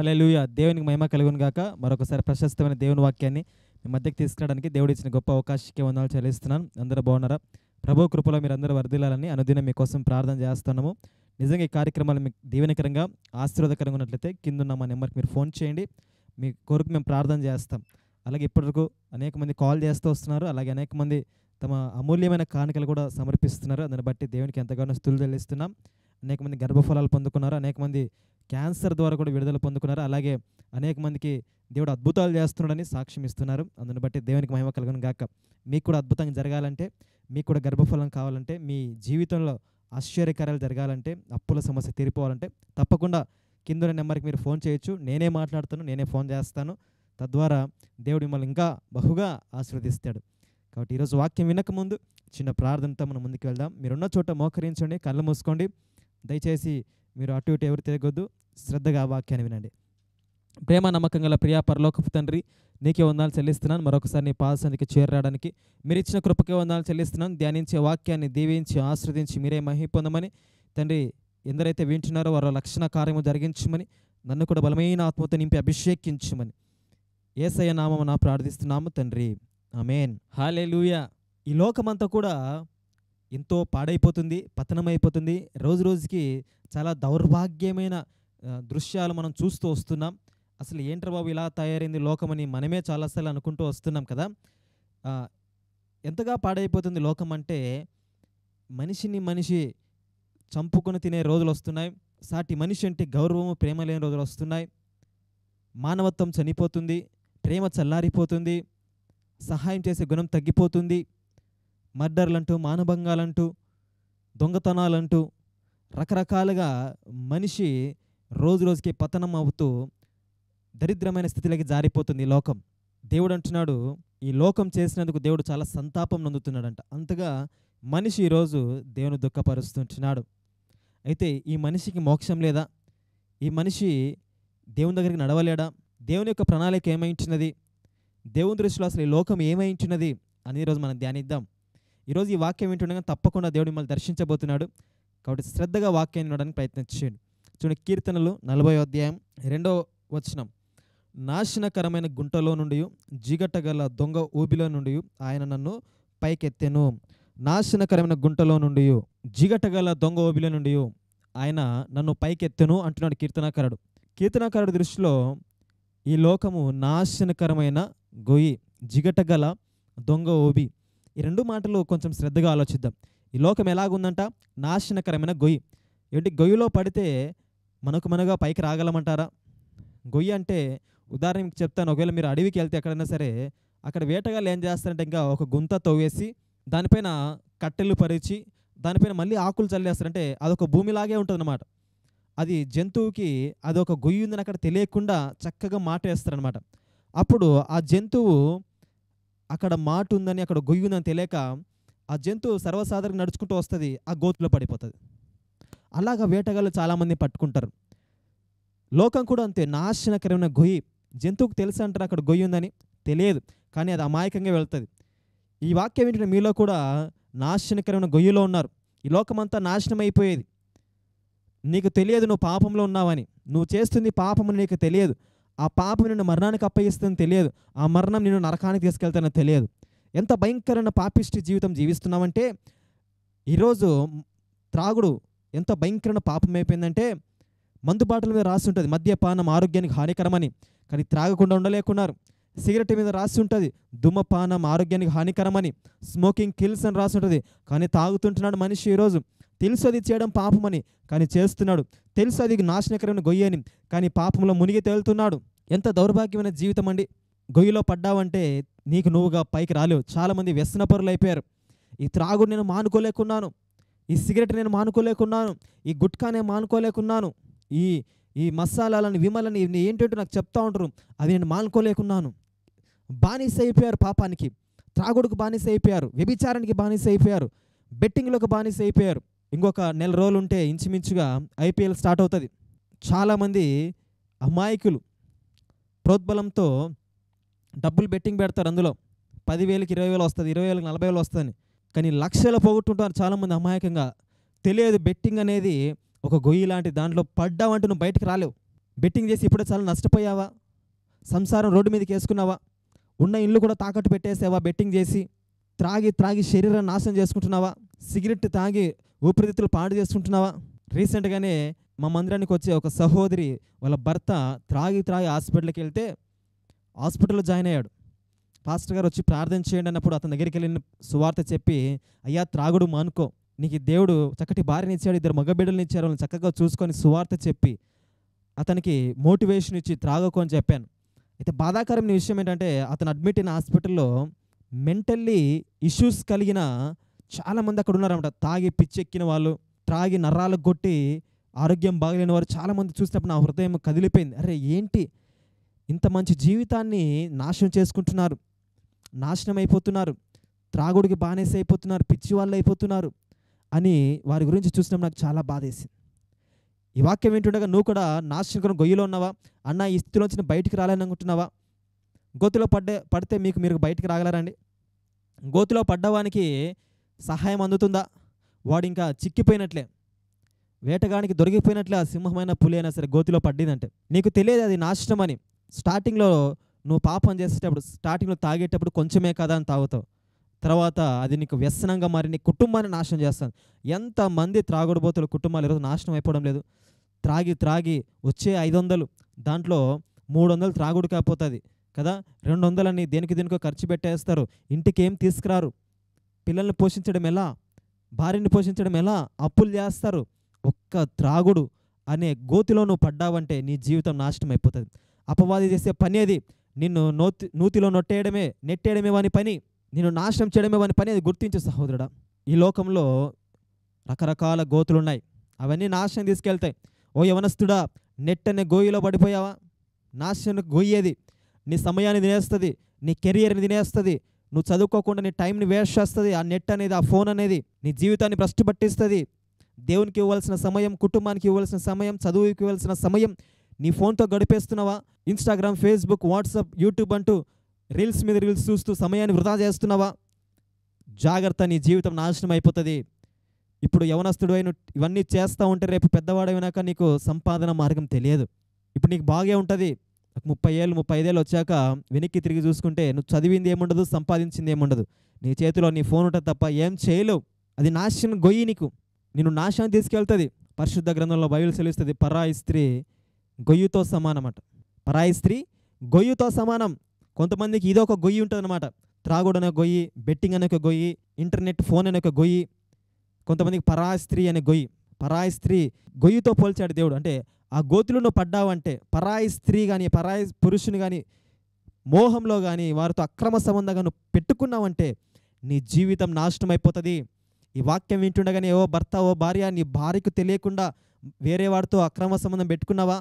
హల్లెలూయా. దేవునికి మహిమ కలుగును గాక. మరొకసారి ప్రశస్తమైన దేవుని వాక్యాన్ని మీ మధ్యకి తీసుకురావడానికి దేవుడు ఇచ్చిన గొప్ప అవకాశానికి వందనాలు చెల్లిస్తున్నాను. అందరూ బాగున్నారా? ప్రభు కృపలో మీరందరూ వర్ధిల్లాలని అనుదినం మీకోసం ప్రార్థన చేస్తున్నాము. నిజంగా ఈ కార్యక్రమాలు మీకు దీవెనకరంగా ఆశీర్వాదకరంగా ఉన్నట్లయితే కిందున్న మా నెంబర్కి మీరు ఫోన్ చేయండి. మీ కొరకు మేము ప్రార్థన చేస్తాం. అలాగే ఇప్పటివరకు అనేక మంది కాల్ చేస్తూ వస్తున్నారు. అలాగే అనేక మంది తమ అమూల్యమైన కానుకలు కూడా సమర్పిస్తున్నారు. దాన్ని బట్టి దేవునికి ఎంతగానో స్తుతులు చెల్లిస్తున్నాం. అనేక మంది గర్భఫలాలు పొందుకున్నారు. అనేక మంది క్యాన్సర్ ద్వారా కూడా విడుదల పొందుకున్నారు. అలాగే అనేక మందికి దేవుడు అద్భుతాలు చేస్తున్నాడని సాక్ష్యం ఇస్తున్నారు. అందుని బట్టి దేవునికి మహిమ కలుగును గాక. మీకు కూడా అద్భుతంగా జరగాలంటే, మీకు కూడా గర్భఫలం కావాలంటే, మీ జీవితంలో ఆశ్చర్యకార్యాలు జరగాలంటే, అప్పుల సమస్య తీరిపోవాలంటే తప్పకుండా కింద నెంబర్కి మీరు ఫోన్ చేయొచ్చు. నేనే మాట్లాడుతాను, నేనే ఫోన్ చేస్తాను. తద్వారా దేవుడు మిమ్మల్ని ఇంకా బహుగా ఆశీర్వదిస్తాడు. కాబట్టి ఈరోజు వాక్యం వినకముందు చిన్న ప్రార్థనతో మనం ముందుకు వెళ్దాం. మీరున్న చోట మోకరించండి, కళ్ళు మూసుకోండి. దయచేసి మీరు అటు ఇటు ఎవరు తిరగొద్దు. శ్రద్ధగా వాక్యాన్ని వినండి. ప్రేమ నమ్మకం గల ప్రియా పరలోకపు తండ్రి, నీకే వందనాలు చెల్లిస్తున్నాను. మరొకసారి నీ పాదసన్నిధికి చేరడానికి మీరు ఇచ్చిన కృపకే వందనాలు చెల్లిస్తున్నాను. ధ్యానించే వాక్యాన్ని దీవించి ఆశ్రదించి మీరే మహిమ పొందమని తండ్రి, ఎందరైతే వింటున్నారో వారి లక్షణ కార్యము జరిగించమని, నన్ను కూడా బలమైన ఆత్మతో నింపి అభిషేకించమని యేసయ్య నామమున ప్రార్థిస్తున్నాము తండ్రి. ఆమేన్. హల్లెలూయా. ఈ లోకమంతా కూడా ఎంతో పాడైపోతుంది, పతనమైపోతుంది. రోజు రోజుకి చాలా దౌర్భాగ్యమైన దృశ్యాలు మనం చూస్తూ వస్తున్నాం. అసలు ఏంట్రా బాబు ఇలా తయారైంది లోకమని మనమే చాలాసార్లు అనుకుంటూ వస్తున్నాం కదా. ఎంతగా పాడైపోతుంది లోకం అంటే, మనిషిని మనిషి చంపుకొని తినే రోజులు వస్తున్నాయి. సాటి మనిషి అంటే గౌరవము ప్రేమ లేని రోజులు వస్తున్నాయి. మానవత్వం చనిపోతుంది, ప్రేమ చల్లారిపోతుంది, సహాయం చేసే గుణం తగ్గిపోతుంది. మర్డర్లంటూ, మానభంగాలంటూ, దొంగతనాలంటూ రకరకాలుగా మనిషి రోజు రోజుకి పతనం అవుతూ దరిద్రమైన స్థితిలోకి జారిపోతుంది ఈ లోకం. దేవుడు అంటున్నాడు, ఈ లోకం చేసినందుకు దేవుడు చాలా సంతాపం నందుతున్నాడంట. అంతగా మనిషి ఈరోజు దేవుని దుఃఖపరుస్తుంటున్నాడు. అయితే ఈ మనిషికి మోక్షం లేదా? ఈ మనిషి దేవుని దగ్గరికి నడవలేడా? దేవుని యొక్క ప్రణాళిక ఏమైంటున్నది? దేవుని దృష్టిలో అసలు ఈ లోకం ఏమైంటున్నది అని ఈరోజు మనం ధ్యానిద్దాం. ఈరోజు ఈ వాక్యం వింటుండగా తప్పకుండా దేవుడు మిమ్మల్ని దర్శించబోతున్నాడు. కాబట్టి శ్రద్ధగా వాక్యాన్ని వినడానికి ప్రయత్నించండి. చూడండి, కీర్తనలు 40వ అధ్యాయం 2వ వచనం. నాశనకరమైన గుంటలో నుండి, జిగటగల దొంగ ఊబిలో నుండి ఆయన నన్ను పైకెత్తెను. నాశనకరమైన గుంటలో నుండి, జిగటగల దొంగ ఊబిలో నుండి ఆయన నన్ను పైకెత్తెను అంటున్నాడు కీర్తనాకారుడు. కీర్తనాకారుడి దృష్టిలో ఈ లోకము నాశనకరమైన గొయ్యి, జిగటగల దొంగ ఊబి. ఈ రెండు మాటలు కొంచెం శ్రద్ధగా ఆలోచిద్దాం. ఈ లోకం ఎలాగుందంట? నాశనకరమైన గొయ్యి. ఏంటి, గొయ్యిలో పడితే మనగా పైకి రాగలమంటారా? గొయ్యి అంటే ఉదాహరణకి చెప్తాను. ఒకవేళ మీరు అడవికి వెళ్తే ఎక్కడైనా సరే, అక్కడ వేటగాళ్ళు ఏం చేస్తారంటే ఇంకా ఒక గుంత తవ్వేసి దానిపైన కట్టెలు పరిచి దానిపైన మళ్ళీ ఆకులు చల్లేస్తారంటే అదొక భూమిలాగే ఉంటుందన్నమాట. అది జంతువుకి అదొక గొయ్యి ఉందని అక్కడ తెలియకుండా చక్కగా మాట వేస్తారనమాట. అప్పుడు ఆ జంతువు అక్కడ మాట ఉందని, అక్కడ గొయ్యి ఉందని తెలియక ఆ జంతువు సర్వసాధారణంగా నడుచుకుంటూ వస్తుంది, ఆ గోతులో పడిపోతుంది. అలాగా వేటగాళ్ళు చాలామంది పట్టుకుంటారు. లోకం కూడా అంతే, నాశనకరమైన గొయ్యి. జంతువుకు తెలుసు అంటారు అక్కడ గొయ్యి ఉందని, తెలియదు, కానీ అది అమాయకంగా వెళ్తుంది. ఈ వాక్యం ఏంటంటే మీలో కూడా నాశనకరమైన గొయ్యిలో ఉన్నారు. ఈ లోకమంతా నాశనం అయిపోయేది. నీకు తెలియదు నువ్వు పాపంలో ఉన్నావని, నువ్వు చేస్తుంది పాపమని నీకు తెలియదు. ఆ పాపం నిన్ను మరణానికి అప్పగిస్తుందని తెలియదు. ఆ మరణం నిన్ను నరకానికి తీసుకెళ్తానని తెలియదు. ఎంత భయంకరమైన పాపిష్టి జీవితం జీవిస్తున్నామంటే, ఈరోజు త్రాగుడు ఎంత భయంకరమైన పాపం అయిపోయిందంటే, మందు బాటల మీద రాసి ఉంటుంది మద్యపానం ఆరోగ్యానికి హానికరమని, కానీ త్రాగకుండా ఉండలేకున్నారు. సిగరెట్ మీద రాసి ఉంటుంది ధూమపానం ఆరోగ్యానికి హానికరమని, స్మోకింగ్ కిల్స్ అని రాసి ఉంటుంది, కానీ తాగుతుంటున్నాడు మనిషి. ఈరోజు తెలుసు అది చేయడం పాపమని, కానీ చేస్తున్నాడు. తెలుసు అది నాశనకరమైన గొయ్యి అని, కానీ పాపంలో మునిగి తేలుతున్నాడు. ఎంత దౌర్భాగ్యమైన జీవితం అండి. గొయ్యిలో పడ్డావంటే నీకు నువ్వుగా పైకి రాలేవు. చాలామంది వ్యసనపరులు అయిపోయారు. ఈ త్రాగుడు నేను మానుకోలేకున్నాను, ఈ సిగరెట్ నేను మానుకోలేకున్నాను, ఈ గుట్కా నేను మానుకోలేకున్నాను, ఈ మసాలాలని విమలని ఏంటంటే నాకు చెప్తా ఉంటారు, అవి నేను మానుకోలేకున్నాను. బానిస అయిపోయారు పాపానికి, త్రాగుడుకు బానిస అయిపోయారు, వ్యభిచారానికి బానిస అయిపోయారు, బెట్టింగ్లకు బానిస అయిపోయారు. ఇంకొక నెల రోజులు ఉంటే ఇంచుమించుగా IPL స్టార్ట్ అవుతుంది. చాలామంది అమాయకులు ప్రోద్బలంతో డబ్బులు బెట్టింగ్ పెడతారు. అందులో 10,000కి 20,000 వస్తుంది, 20,000కి 40,000 వస్తుంది, కానీ లక్షలు పోగొట్టుంటారు చాలామంది అమాయకంగా. తెలియదు బెట్టింగ్ అనేది ఒక గొయ్యి లాంటి, దాంట్లో పడ్డావంటే నువ్వు బయటకు రాలేవు. బెట్టింగ్ చేసి ఇప్పుడే చాలా నష్టపోయావా? సంసారం రోడ్డు మీదకి వేసుకున్నావా? ఉన్న ఇల్లు కూడా తాకట్టు పెట్టేసావా బెట్టింగ్ చేసి? త్రాగి త్రాగి శరీరాన్ని నాశనం చేసుకుంటున్నావా? సిగరెట్ తాగి ఊపిరితిత్తులు పాడు చేసుకుంటున్నావా? రీసెంట్గానే మా మందిరానికి వచ్చే ఒక సహోదరి వాళ్ళ భర్త త్రాగి త్రాగి హాస్పిటల్కి వెళ్తే హాస్పిటల్లో జాయిన్ అయ్యాడు. పాస్టర్ గారు వచ్చి ప్రార్థన చేయండి అన్నప్పుడు అతని దగ్గరికి వెళ్ళిన సువార్త చెప్పి, అయ్యా త్రాగుడు మానుకో, నీకు దేవుడు చక్కటి భార్యని ఇచ్చాడు, 2 మగబిడ్డలను ఇచ్చారు, వాళ్ళని చక్కగా చూసుకొని సువార్త చెప్పి అతనికి మోటివేషన్ ఇచ్చి త్రాగకు అని చెప్పాను. అయితే బాధాకరమైన విషయం ఏంటంటే అతను అడ్మిట్ అయిన హాస్పిటల్లో మెంటల్లీ ఇష్యూస్ కలిగిన చాలామంది అక్కడ ఉన్నారన్నమాట. తాగి పిచ్చెక్కిన వాళ్ళు, త్రాగి నరాలకు కొట్టి ఆరోగ్యం బాగలేని వారు చాలామంది చూసినప్పుడు నా హృదయం కదిలిపోయింది. అరే ఏంటి ఇంత మంచి జీవితాన్ని నాశనం చేసుకుంటున్నారు, నాశనం అయిపోతున్నారు, త్రాగుడికి బానిస అయిపోతున్నారు, పిచ్చి వాళ్ళు అయిపోతున్నారు అని వారి గురించి చూసినప్పుడు నాకు చాలా బాధేసింది. ఈ వాక్యం ఏంటుండగా నువ్వు కూడా నాశనం గొయ్యిలో ఉన్నావా? అన్న ఈ స్థితిలోంచి బయటికి రాలని అనుకుంటున్నావా? గోతిలో పడితే మీరు బయటికి రాగలరండి? గోతిలో పడ్డవానికి సహాయం అందుతుందా? వాడు ఇంకా చిక్కిపోయినట్లే, వేటగానికి దొరికిపోయినట్లే. ఆ సింహమైన పులి అయినా సరే గోతిలో పడ్డిందంటే నీకు తెలియదు అది నాశనం అని. స్టార్టింగ్లో నువ్వు పాపం చేసేటప్పుడు, స్టార్టింగ్లో తాగేటప్పుడు కొంచెమే కదా అని తాగుతావు, తర్వాత అది నీకు వ్యసనంగా మారి నీ కుటుంబాన్ని నాశనం చేస్తాను. ఎంతమంది త్రాగుడుబోతుల కుటుంబాలు ఈరోజు నాశనం అయిపోవడం లేదు? త్రాగి త్రాగి వచ్చే 500 దాంట్లో 300 త్రాగుడు కాకపోతుంది కదా, 200 దేనికో ఖర్చు పెట్టేస్తారు, ఇంటికి ఏం తీసుకురారు, పిల్లల్ని పోషించడం ఎలా, భార్యని పోషించడం ఎలా, అప్పులు చేస్తారు. ఒక్క త్రాగుడు అనే గోతిలో నువ్వు పడ్డావంటే నీ జీవితం నాశనం అయిపోతుంది. అపవాది చేసే పని అది. నిన్ను నూతిలో నెట్టేయడమే వాని పని, నిన్ను నాశనం చేయడమే వాని పని. అది గుర్తించు సహోదరుడా. ఈ లోకంలో రకరకాల గోతులున్నాయి, అవన్నీ నాశనం తీసుకెళ్తాయి. ఓ యవనస్తుడా, నెట్టనే గోయిలో పడిపోయావా? నాశనం గొయ్యేది నీ సమయాన్ని తినేస్తుంది, నీ కెరియర్ని తినేస్తుంది, నువ్వు చదువుకోకుండా నీ టైంని వేస్ట్ చేస్తుంది. ఆ నెట్ అనేది, ఆ ఫోన్ అనేది నీ జీవితాన్ని భ్రష్టు పట్టిస్తుంది. దేవునికి ఇవ్వాల్సిన సమయం, కుటుంబానికి ఇవ్వాల్సిన సమయం, చదువుకి ఇవ్వాల్సిన సమయం నీ ఫోన్తో గడిపేస్తున్నావా? ఇన్స్టాగ్రామ్, ఫేస్బుక్, వాట్సాప్, యూట్యూబ్ అంటూ రీల్స్ మీద రీల్స్ చూస్తూ సమయాన్ని వృధా చేస్తున్నావా? జాగ్రత్త, నీ జీవితం నాశనం అయిపోతుంది. ఇప్పుడు యవనస్తుడు అయిన ఇవన్నీ చేస్తూ ఉంటే రేపు పెద్దవాడైనాక నీకు సంపాదన మార్గం తెలియదు. ఇప్పుడు నీకు బాగే ఉంటుంది, 30 ఏళ్ళు 35 ఏళ్ళు వచ్చాక వెనక్కి తిరిగి చూసుకుంటే నువ్వు చదివింది ఏముండదు, సంపాదించింది ఏముండదు, నీ చేతిలో నీ ఫోన్ ఉంటుంది తప్ప ఏం చేయలేవు. అది నాశనం గొయ్యి, నిన్ను నాశనం తీసుకెళ్తుంది. పరిశుద్ధ గ్రంథంలో బైబిల్ సెలవిస్తుంది, పరాయి స్త్రీ గొయ్యితో సమానమాట. పరాయి స్త్రీ గొయ్యితో సమానం. కొంతమందికి ఇదో ఒక గొయ్యి ఉంటుంది అనమాట. త్రాగుడు అనే గొయ్యి, బెట్టింగ్ అనే ఒక గొయ్యి, ఇంటర్నెట్, ఫోన్ అనే ఒక గొయ్యి. కొంతమందికి పరాయి స్త్రీ అనే గొయ్యి. పరాయి స్త్రీ గొయ్యితో పోల్చాడు దేవుడు. అంటే ఆ గోతులో నువ్వు పడ్డావంటే, పరాయి స్త్రీ కానీ పరాయి పురుషుని కానీ మోహంలో కానీ వారితో అక్రమ సంబంధంగా నువ్వు పెట్టుకున్నావంటే నీ జీవితం నాశనం అయిపోతుంది. ఈ వాక్యం వింటుండగానే ఓ భర్త, ఓ భార్య, నీ భార్యకు తెలియకుండా వేరే వాడితో అక్రమ సంబంధం పెట్టుకున్నావా?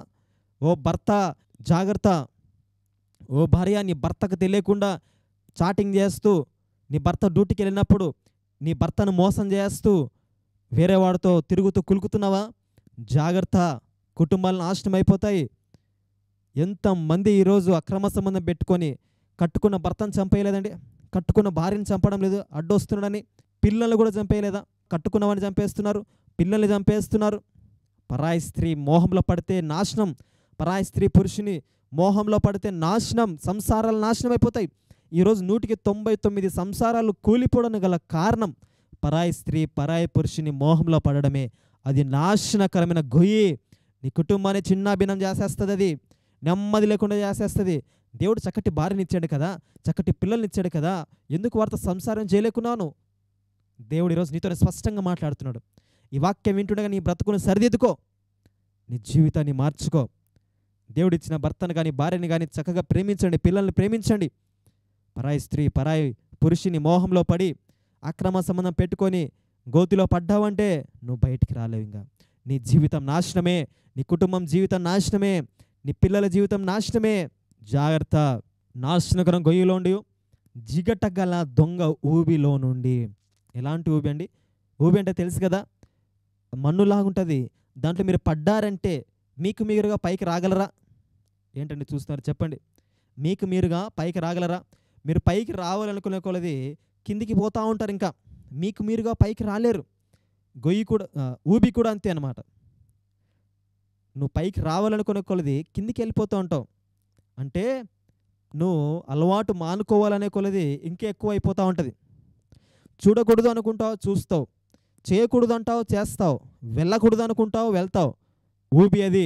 ఓ భర్త జాగ్రత్త. ఓ భార్య, నీ భర్తకు తెలియకుండా చాటింగ్ చేస్తూ, నీ భర్త డ్యూటీకి వెళ్ళినప్పుడు నీ భర్తను మోసం చేస్తూ వేరే వాడితో తిరుగుతూ కులుకుతున్నావా? జాగ్రత్త, కుటుంబాలు నాశనం అయిపోతాయి. ఎంతమంది ఈరోజు అక్రమ సంబంధం పెట్టుకొని కట్టుకున్న భర్తను చంపేయలేదండి, కట్టుకున్న భార్యను చంపడం లేదు అడ్డొస్తున్నాడని. పిల్లలు కూడా చంపేయలేదా? కట్టుకున్నవాడిని చంపేస్తున్నారు, పిల్లల్ని చంపేస్తున్నారు. పరాయి స్త్రీ మోహంలో పడితే నాశనం, పరాయి స్త్రీ పురుషుని మోహంలో పడితే నాశనం, సంసారాలు నాశనం అయిపోతాయి. ఈరోజు 199 సంసారాలు కూలిపోవడానికి గల కారణం పరాయి స్త్రీ, పరాయి పురుషుని మోహంలో పడడమే. అది నాశనకరమైన గొయ్యి. నీ కుటుంబాన్ని చిన్నాభిన్నం చేసేస్తుంది, అది నెమ్మది లేకుండా చేసేస్తుంది. దేవుడు చక్కటి భార్యని ఇచ్చాడు కదా, చక్కటి పిల్లల్ని ఇచ్చాడు కదా, ఎందుకు వారితో సంసారం చేయలేకున్నాను? దేవుడు ఈరోజు నీతో స్పష్టంగా మాట్లాడుతున్నాడు. ఈ వాక్యం వింటుండగా నీ బ్రతుకును సరిదిద్దుకో, నీ జీవితాన్ని మార్చుకో. దేవుడిచ్చిన భర్తను కానీ భార్యని కానీ చక్కగా ప్రేమించండి, పిల్లల్ని ప్రేమించండి. పరాయి స్త్రీ, పరాయి పురుషుని మోహంలో పడి అక్రమ సంబంధం పెట్టుకొని గోతిలో పడ్డావంటే నువ్వు బయటికి రాలేవు. ఇంకా నీ జీవితం నాశనమే, నీ కుటుంబం జీవితం నాశనమే, నీ పిల్లల జీవితం నాశనమే. జాగ్రత్త. నాశనకరం గొయ్యిలో ఉండి జిగటగల దొంగ ఊబిలో నుండి. ఎలాంటి ఊబి అండి? ఊబి అంటే తెలుసు కదా, మన్నులాగుంటుంది. దాంట్లో మీరు పడ్డారంటే మీకు మీరుగా పైకి రాగలరా? ఏంటండి చూస్తున్నారు చెప్పండి, మీకు మీరుగా పైకి రాగలరా? మీరు పైకి రావాలనుకునే కొలది కిందికి పోతూ ఉంటారు, ఇంకా మీకు మీరుగా పైకి రాలేరు. గొయ్యి కూడా, ఊబి కూడా అంతే అన్నమాట. నువ్వు పైకి రావాలనుకునే కొలది కిందికి వెళ్ళిపోతూ ఉంటావు. అంటే నువ్వు అలవాటు మానుకోవాలనే కొలది ఇంకా ఎక్కువ అయిపోతూ ఉంటుంది. చూడకూడదు అనుకుంటావు, చూస్తావు. చేయకూడదు అంటావు, చేస్తావు. వెళ్ళకూడదు అనుకుంటావు, వెళ్తావు. ఊబి అది.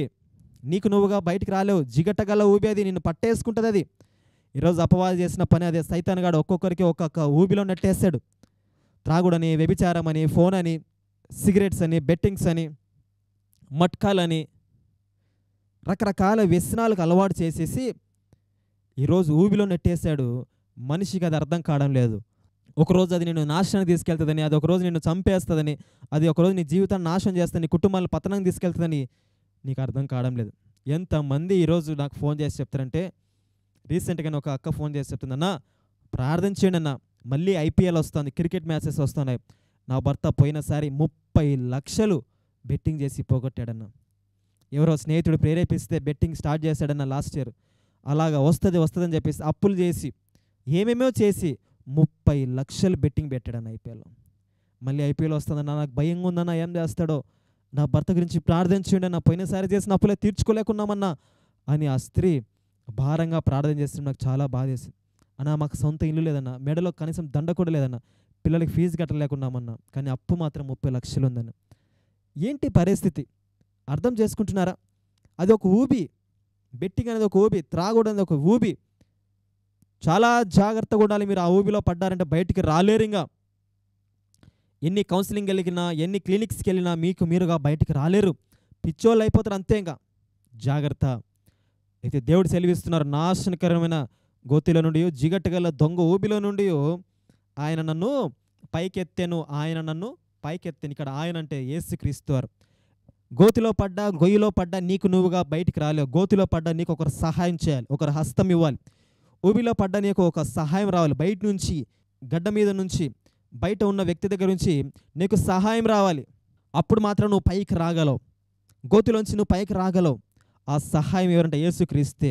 నీకు నువ్వుగా బయటికి రాలేవు. జిగటగల ఊబి అది, నిన్ను పట్టేసుకుంటుంది అది. ఈరోజు అపవాది చేసిన పని అదే. సైతానుగాడు ఒక్కొక్కరికి ఒక్కొక్క ఊబిలో నెట్టేస్తాడు. త్రాగుడని, వ్యభిచారం అని, ఫోన్ అని, సిగరెట్స్ అని, బెట్టింగ్స్ అని, మట్కాలని, రకరకాల వ్యసనాలకు అలవాటు చేసేసి ఈరోజు ఊబిలో నెట్టేశాడు. మనిషికి అది అర్థం కావడం లేదు. ఒకరోజు అది నిన్ను నాశనానికి తీసుకెళ్తుందని, అది ఒకరోజు నిన్ను చంపేస్తుందని, అది ఒకరోజు నీ జీవితాన్ని నాశనం చేస్తుందని, నీ కుటుంబాలను పతనానికి తీసుకెళ్తుందని నీకు అర్థం కావడం లేదు. ఎంతమంది ఈరోజు నాకు ఫోన్ చేసి చెప్తారంటే, రీసెంట్గానే ఒక అక్క ఫోన్ చేసి చెప్తుందన్నా, ప్రార్థన చేయండి అన్న, మళ్ళీ ఐపీఎల్ వస్తుంది, క్రికెట్ మ్యాచెస్ వస్తున్నాయి. నా భర్త పోయినసారి 30 లక్షలు బెట్టింగ్ చేసి పోగొట్టాడన్న. ఎవరో స్నేహితుడు ప్రేరేపిస్తే బెట్టింగ్ స్టార్ట్ చేశాడన్న లాస్ట్ ఇయర్. అలాగా వస్తుంది అని చెప్పేసి అప్పులు చేసి ఏమేమో చేసి 30 లక్షలు బెట్టింగ్ పెట్టాడన్న ఐపీఎల్లో. మళ్ళీ ఐపీఎల్ వస్తుందన్న, నాకు భయంగా ఉందన్న, ఏం చేస్తాడో, నా భర్త గురించి ప్రార్థన చేయండి అన్న, పోయినసారి చేసిన అప్పులే తీర్చుకోలేకున్నామన్నా అని ఆ స్త్రీ భారంగా ప్రార్థన చేస్తుంటే నాకు చాలా బాధ వేసింది. అన్న మాకు సొంత ఇల్లు లేదన్న, మెడలో కనీసం దండ కూడా లేదన్న, పిల్లలకి ఫీజు కట్టలేకున్నామన్నా, కానీ అప్పు మాత్రం 30 లక్షలు ఉందన్న. ఏంటి పరిస్థితి అర్థం చేసుకుంటున్నారా? అది ఒక ఊబి. బెట్టింగ్ అనేది ఒక ఊబి, త్రాగుడు అనేది ఒక ఊబి. చాలా జాగ్రత్తగా ఉండాలి. మీరు ఆ ఊబిలో పడ్డారంటే బయటికి రాలేరు. ఇంకా ఎన్ని కౌన్సిలింగ్ వెళ్ళినా, ఎన్ని క్లినిక్స్కి వెళ్ళినా మీరుగా బయటికి రాలేరు. పిచ్చోళ్ళు అయిపోతారు అంతే. ఇంకా జాగ్రత్త. అయితే దేవుడు సెలవిస్తున్నారు, నాశనకరమైన గోతిలో నుండి, జిగటగల దొంగ ఊబిలో నుండి ఆయన నన్ను పైకెత్తాను. ఇక్కడ ఆయన అంటే యేసుక్రీస్తు వారు. గోతిలో పడ్డా, గొయ్యిలో పడ్డా నీకు నువ్వుగా బయటికి రాలేవు. గోతిలో పడ్డా నీకు ఒకరు సహాయం చేయాలి, ఒకరు హస్తం ఇవ్వాలి. ఊబిలో పడ్డా నీకు ఒక సహాయం రావాలి. బయట నుంచి, గడ్డ మీద నుంచి, బయట ఉన్న వ్యక్తి దగ్గర నుంచి నీకు సహాయం రావాలి. అప్పుడు మాత్రం నువ్వు పైకి రాగలవు. గోతిలోంచి నువ్వు పైకి రాగలవు. ఆ సహాయం ఎవరంటే యేసుక్రీస్తే.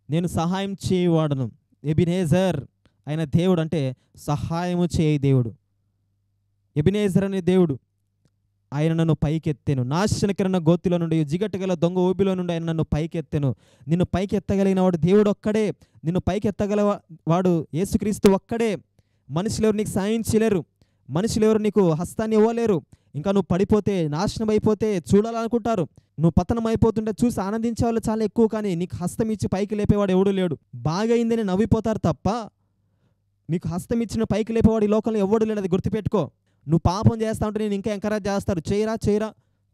నేను సహాయం చేయవాడను. ఎబినేజర్, ఆయన దేవుడు అంటే సహాయము చేయి దేవుడు. ఎబినేజర్ అనే దేవుడు. ఆయన నన్ను పైకెత్తాను. నాశనకరణ గోతిలో నుండి, జిగటగల దొంగ ఊబిలో నుండి ఆయన నన్ను పైకెత్తాను. నిన్ను పైకెత్తగలిగిన వాడు దేవుడు ఒక్కడే. నిన్ను పైకెత్తగల వాడు యేసుక్రీస్తు ఒక్కడే. మనుషులు ఎవరు నీకు సాయం చేయలేరు. మనుషులు ఎవరు నీకు హస్తాన్ని ఇవ్వలేరు. ఇంకా నువ్వు పడిపోతే, నాశనం అయిపోతే చూడాలనుకుంటారు. నువ్వు పతనం అయిపోతుంటే చూసి ఆనందించే వాళ్ళు చాలా ఎక్కువ, కానీ నీకు హస్తం ఇచ్చి పైకి లేపేవాడు ఎవడూ లేడు. బాగా అయిందని నవ్విపోతారు తప్ప నీకు హస్తం ఇచ్చిన పైకి లేపేవాడు ఈ లోకంలో ఎవడు లేడు. అది గుర్తుపెట్టుకో. నువ్వు పాపం చేస్తా ఉంటే నేను ఇంకా ఎంకరేజ్ చేస్తారు, చేయరా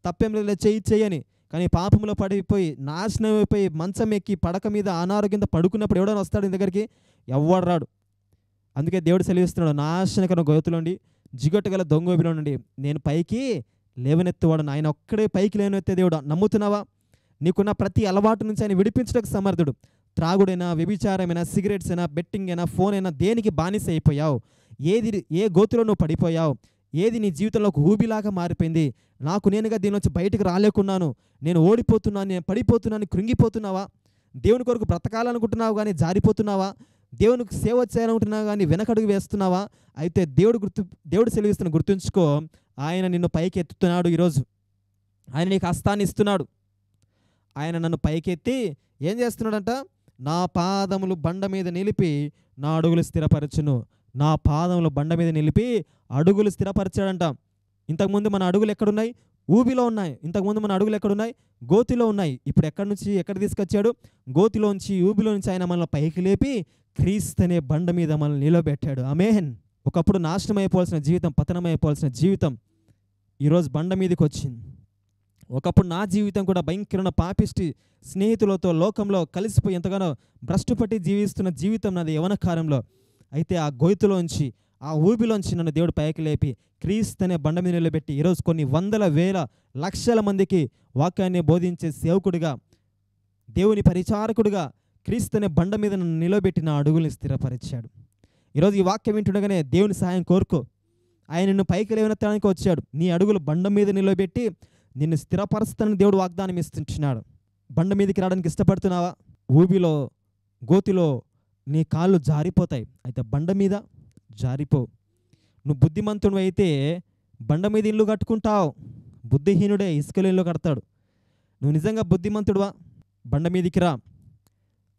తప్పేం లేదు, చెయ్యని. కానీ పాపంలో పడిపోయి, నాశనం అయిపోయి, మంచం ఎక్కి పడక మీద అనారోగ్యంతో పడుకున్నప్పుడు ఎవడైనా వస్తాడు నీ దగ్గరికి? ఎవ్వడు రాడు. అందుకే దేవుడు సెలవిస్తున్నాడు, నాశనకరణ గోతులోండి, జిగట్టుగల దొంగ ఊబిలో నుండి నేను పైకి లేవనెత్తువాడు. ఆయన ఒక్కడే పైకి లేవనెత్తే దేవుడు. నమ్ముతున్నావా? నీకున్న ప్రతి అలవాటు నుంచి ఆయన విడిపించడానికి సమర్థుడు. త్రాగుడైనా, వ్యభిచారమైనా, సిగరెట్స్ అయినా, బెట్టింగ్ అయినా, ఫోన్ అయినా, దేనికి బానిస అయిపోయావు? ఏ గోతులో నువ్వు పడిపోయావు? ఏది నీ జీవితంలో ఒక ఊబిలాగా మారిపోయింది? నాకు నేనుగా దీని నుంచి బయటకు రాలేకున్నాను, నేను ఓడిపోతున్నాను, నేను పడిపోతున్నాను, కృంగిపోతున్నావా? దేవుని కొరకు బ్రతకాలనుకుంటున్నావు కానీ జారిపోతున్నావా? దేవునికి సేవ చేయాలనుకుంటున్నావు కానీ వెనకడుగు వేస్తున్నావా? అయితే దేవుడు సెలవిస్తున్న గుర్తుంచుకో, ఆయన నిన్ను పైకి ఎత్తుతున్నాడు. ఈరోజు ఆయన నీకు హస్తాన్ని ఇస్తున్నాడు. ఆయన నన్ను పైకెత్తి ఏం చేస్తున్నాడంట? నా పాదములు బండ మీద నిలిపి నా అడుగులు స్థిరపరచును. నా పాదములు బండ మీద నిలిపి అడుగులు స్థిరపరిచాడంట. ఇంతకుముందు మన అడుగులు ఎక్కడున్నాయి? ఊబిలో ఉన్నాయి. ఇంతకుముందు మన అడుగులు ఎక్కడున్నాయి? గోతిలో ఉన్నాయి. ఇప్పుడు ఎక్కడి నుంచి ఎక్కడ తీసుకొచ్చాడు? గోతిలోంచి, ఊబిలో నుంచి ఆయన మనల్ని పైకి లేపి క్రీస్తు అనే బండ మీద మనల్ని నిలబెట్టాడు. ఆమేన్. ఒకప్పుడు నాశనం అయిపోవాల్సిన జీవితం, పతనం అయిపోవాల్సిన జీవితం ఈరోజు బండ మీదకి వచ్చింది. ఒకప్పుడు నా జీవితం కూడా భయంకరమైన పాపిష్టి స్నేహితులతో లోకంలో కలిసిపోయి ఎంతగానో భ్రష్టుపట్టి జీవిస్తున్న జీవితం నాది యవన కాలంలో. అయితే ఆ గొయ్తులోంచి, ఆ ఊబిలోంచి నన్ను దేవుడు పైకి లేపి క్రీస్తు అనే బండ మీద నిలబెట్టి ఈరోజు కొన్ని వందల వేల లక్షల మందికి వాక్యాన్ని బోధించే సేవకుడిగా, దేవుని పరిచారకుడిగా క్రీస్తు అనే బండ మీద నన్ను నిలబెట్టి నా అడుగుల్ని స్థిరపరిచాడు. ఈరోజు ఈ వాక్యం వింటుండగానే దేవుని సహాయం కోరుకో. ఆయన నిన్ను పైకి లేవనెత్తడానికి వచ్చాడు. నీ అడుగులు బండ మీద నిలబెట్టి నిన్ను స్థిరపరుస్తానని దేవుడు వాగ్దానం ఇస్తున్నాడు. బండ మీదకి రావడానికి ఇష్టపడుతున్నావా? ఊబిలో, గోతిలో నీ కాళ్ళు జారిపోతాయి. అయితే బండ మీద జారిపో. నువ్వు బుద్ధిమంతుడు అయితే బండ మీద ఇల్లు కట్టుకుంటావు. బుద్ధిహీనుడే ఇసుకలో ఇల్లు కడతాడు. నువ్వు నిజంగా బుద్ధిమంతుడువా? బండ మీదికి రా,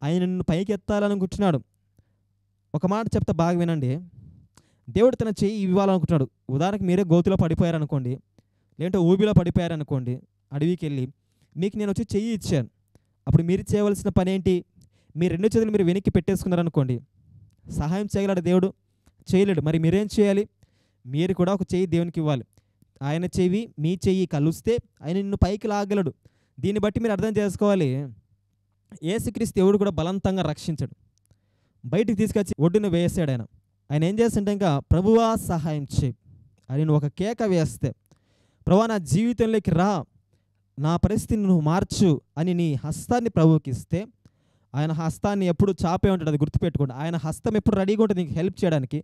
ఆయన నిన్ను పైకి ఎత్తాలనుకుంటున్నాడు. ఒక మాట చెప్తా బాగా వినండి. దేవుడు తన చెయ్యి ఇవ్వాలనుకుంటున్నాడు. ఉదాహరణకు మీరే గోతులో పడిపోయారనుకోండి, లేదంటే ఊబిలో పడిపోయారనుకోండి, అడవికి వెళ్ళి మీకు నేను వచ్చి చెయ్యి ఇచ్చాను. అప్పుడు మీరు చేయవలసిన పని ఏంటి? మీ 2 చేతులు మీరు వెనక్కి పెట్టేసుకున్నారనుకోండి, సహాయం చేయగలడు దేవుడు? చేయలేడు. మరి మీరేం చేయాలి? మీరు కూడా ఒక చెయ్యి దేవునికి ఇవ్వాలి. ఆయన చెయ్యి మీ చెయ్యి కలిస్తే ఆయన నిన్ను పైకి లాగలడు. దీన్ని బట్టి మీరు అర్థం చేసుకోవాలి, యేసుక్రీస్తు దేవుడు కూడా బలవంతంగా రక్షించడు, బయటికి తీసుకొచ్చి ఒడ్డున వేసాడు. ఆయన ఏం చేస్తుంటే ఇంకా ప్రభువా సహాయం చేయి అని నువ్వు ఒక కేక వేస్తే, ప్రభువా నా జీవితంలోకి రా, నా పరిస్థితిని నువ్వు మార్చు అని నీ హస్తాన్ని ప్రభువుకి ఇస్తే, ఆయన హస్తాన్ని ఎప్పుడు చాపే ఉంటాడు, అది గుర్తుపెట్టుకోండి. ఆయన హస్తం ఎప్పుడు రెడీగా ఉంటుంది నీకు హెల్ప్ చేయడానికి,